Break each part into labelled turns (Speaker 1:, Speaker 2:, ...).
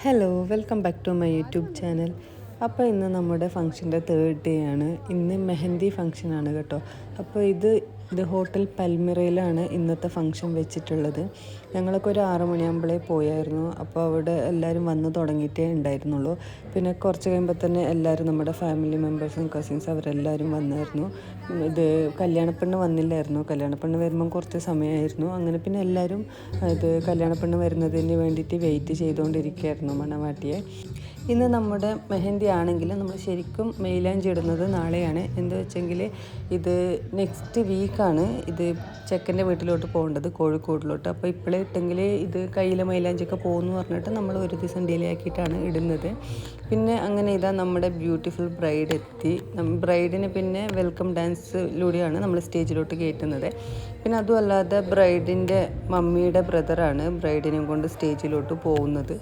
Speaker 1: Hello, welcome back to my YouTube channel. അപ്പോൾ ഇന്ന് നമ്മുടെ ഫംഗ്ഷൻ്റെ 3rd ഡേ ആണ്. ഇന്ന് മെഹന്തി ഫംഗ്ഷനാണ് കേട്ടോ. അപ്പോൾ ഇത് ഹോട്ടൽ പൽമിറയിലാണ് ഇന്നത്തെ ഫംഗ്ഷൻ വെച്ചിട്ടുള്ളത്. ഞങ്ങളൊക്കെ ഒരു 6 മണിയാകുമ്പോഴേ പോയായിരുന്നു. അപ്പോൾ അവിടെ എല്ലാവരും വന്ന് തുടങ്ങിയിട്ടേ ഉണ്ടായിരുന്നുള്ളൂ. പിന്നെ കുറച്ച് കഴിയുമ്പോൾ തന്നെ എല്ലാവരും നമ്മുടെ ഫാമിലി മെമ്പേഴ്സും കസിൻസ് അവരെല്ലാവരും വന്നായിരുന്നു. ഇത് കല്യാണപ്പെണ്ണ് വന്നില്ലായിരുന്നു. കല്യാണപ്പെണ്ണ് വരുമ്പം കുറച്ച് സമയമായിരുന്നു. അങ്ങനെ പിന്നെ എല്ലാവരും കല്യാണപ്പെണ്ണ് വരുന്നതിന് വേണ്ടിയിട്ട് വെയിറ്റ് ചെയ്തുകൊണ്ടിരിക്കുകയായിരുന്നു മണവാട്ടിയെ. ഇന്ന് നമ്മുടെ മെഹന്തി ആണെങ്കിൽ നമ്മൾ ശരിക്കും മൈലാഞ്ചി ഇടുന്നത് നാളെയാണ്. എന്താ വെച്ചെങ്കിൽ ഇത് നെക്സ്റ്റ് വീക്കാണ് ഇത് ചെക്കൻ്റെ വീട്ടിലോട്ട് പോകേണ്ടത്, കോഴിക്കോടിലോട്ട്. അപ്പോൾ ഇപ്പോഴേ ഇട്ടെങ്കിൽ ഇത് കയ്യിലെ മൈലാഞ്ചിയൊക്കെ പോകുമെന്ന് പറഞ്ഞിട്ട് നമ്മൾ ഒരു ദിവസം ഡിലേ ആക്കിയിട്ടാണ് ഇടുന്നത്. പിന്നെ അങ്ങനെ ഇതാ നമ്മുടെ ബ്യൂട്ടിഫുൾ ബ്രൈഡ് എത്തി. ബ്രൈഡിന് പിന്നെ വെൽക്കം ഡാൻസിലൂടെയാണ് നമ്മൾ സ്റ്റേജിലോട്ട് കയറ്റുന്നത്. പിന്നെ അതുമല്ലാതെ ബ്രൈഡിൻ്റെ മമ്മിയുടെ ബ്രദറാണ് ബ്രൈഡിനെയും കൊണ്ട് സ്റ്റേജിലോട്ട് പോകുന്നത്.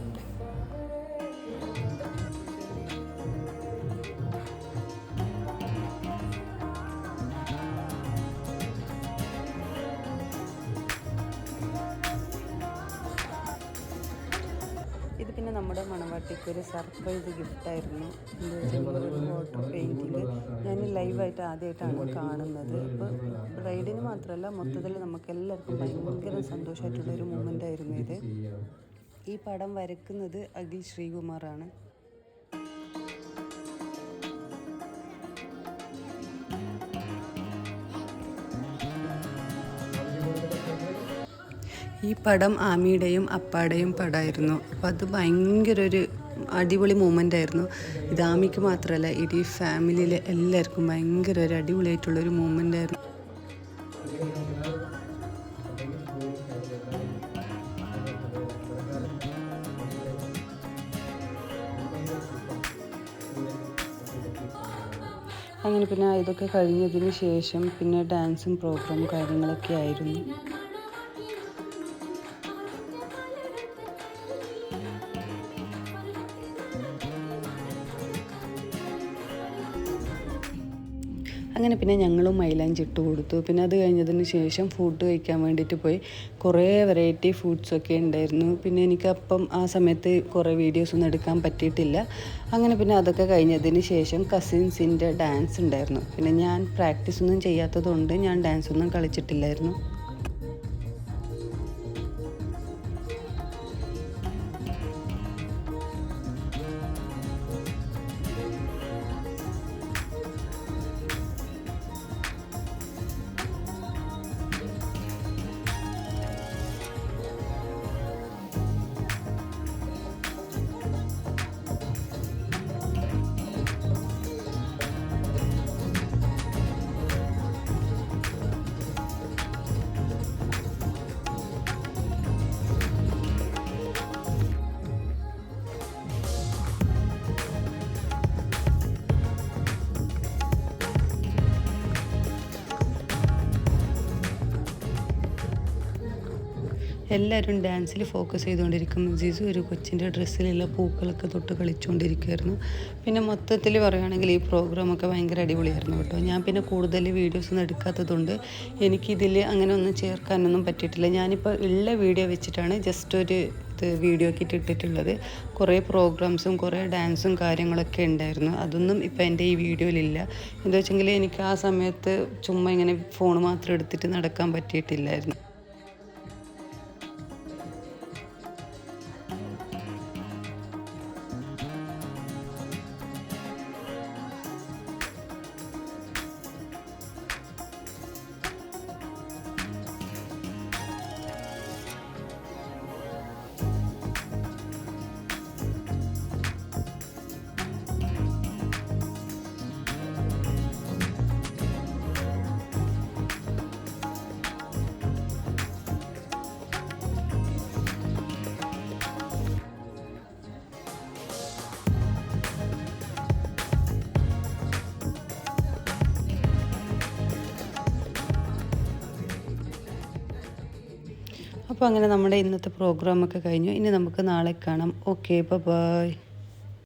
Speaker 1: ഇത് പിന്നെ നമ്മുടെ മണവാട്ടിക്ക് ഒരു സർപ്രൈസ് ഗിഫ്റ്റായിരുന്നു. എന്താ വെച്ചാൽ ഒരു വാട്ടർ പെയിൻറ്റിങ് ഞാൻ ലൈവായിട്ട് ആദ്യമായിട്ടാണ് കാണുന്നത്. അപ്പോൾ ബ്രൈഡിന് മാത്രമല്ല മൊത്തത്തിൽ നമുക്ക് എല്ലാവർക്കും ഭയങ്കര സന്തോഷമായിട്ടുള്ളൊരു മൂമെൻ്റ് ആയിരുന്നു ഇത്. ഈ പടം വരയ്ക്കുന്നത് അഖിൽ ശ്രീകുമാറാണ്. ഈ പടം ആമിയുടെയും അപ്പാടെയും പടമായിരുന്നു. അപ്പോൾ അത് ഭയങ്കര ഒരു അടിപൊളി മൂമെൻ്റ് ആയിരുന്നു. ഇത് ആമിക്ക് മാത്രമല്ല ഇടീ ഫാമിലിയിലെ എല്ലാവർക്കും ഭയങ്കര ഒരു അടിപൊളിയായിട്ടുള്ളൊരു മൂമെൻ്റ് ആയിരുന്നു. അങ്ങനെ പിന്നെ ഇതൊക്കെ കഴിഞ്ഞതിന് ശേഷം പിന്നെ ഡാൻസും പ്രോഗ്രാമും കാര്യങ്ങളൊക്കെ ആയിരുന്നു. അങ്ങനെ പിന്നെ ഞങ്ങളും മൈലാഞ്ചി ഇട്ട് കൊടുത്തു. പിന്നെ അത് കഴിഞ്ഞതിന് ശേഷം ഫുഡ് കഴിക്കാൻ വേണ്ടിയിട്ട് പോയി. കുറേ വെറൈറ്റി ഫുഡ്സൊക്കെ ഉണ്ടായിരുന്നു. പിന്നെ എനിക്കപ്പം ആ സമയത്ത് കുറേ വീഡിയോസൊന്നും എടുക്കാൻ പറ്റിയിട്ടില്ല. അങ്ങനെ പിന്നെ അതൊക്കെ കഴിഞ്ഞതിന് ശേഷം കസിൻസിൻ്റെ ഡാൻസ് ഉണ്ടായിരുന്നു. പിന്നെ ഞാൻ പ്രാക്ടീസൊന്നും ചെയ്യാത്തതുകൊണ്ട് ഞാൻ ഡാൻസൊന്നും കളിച്ചിട്ടില്ലായിരുന്നു. എല്ലാവരും ഡാൻസിൽ ഫോക്കസ് ചെയ്തുകൊണ്ടിരിക്കും. ജിസു ഒരു കൊച്ചിൻ്റെ ഡ്രസ്സിലുള്ള പൂക്കളൊക്കെ തൊട്ട് കളിച്ചുകൊണ്ടിരിക്കുമായിരുന്നു. പിന്നെ മൊത്തത്തിൽ പറയുകയാണെങ്കിൽ ഈ പ്രോഗ്രാമൊക്കെ ഭയങ്കര അടിപൊളിയായിരുന്നു കേട്ടോ. ഞാൻ പിന്നെ കൂടുതൽ വീഡിയോസൊന്നും എടുക്കാത്തതുകൊണ്ട് എനിക്കിതിൽ അങ്ങനെ ഒന്നും ചേർക്കാനൊന്നും പറ്റിയിട്ടില്ല. ഞാനിപ്പോൾ ഉള്ള വീഡിയോ വെച്ചിട്ടാണ് ജസ്റ്റ് ഒരു വീഡിയോ ഒക്കെ ഇട്ടിട്ടുള്ളത്. കുറേ പ്രോഗ്രാംസും കുറേ ഡാൻസും കാര്യങ്ങളൊക്കെ ഉണ്ടായിരുന്നു. അതൊന്നും ഇപ്പോൾ എൻ്റെ ഈ വീഡിയോയിലില്ല. എന്താ വെച്ചെങ്കിൽ എനിക്ക് ആ സമയത്ത് ചുമ്മാ ഇങ്ങനെ ഫോൺ മാത്രം എടുത്തിട്ട് നടക്കാൻ പറ്റിയിട്ടില്ലായിരുന്നു. അപ്പോൾ അങ്ങനെ നമ്മുടെ ഇന്നത്തെ പ്രോഗ്രാമൊക്കെ കഴിഞ്ഞു. ഇനി നമുക്ക് നാളെ കാണാം. Okay, by.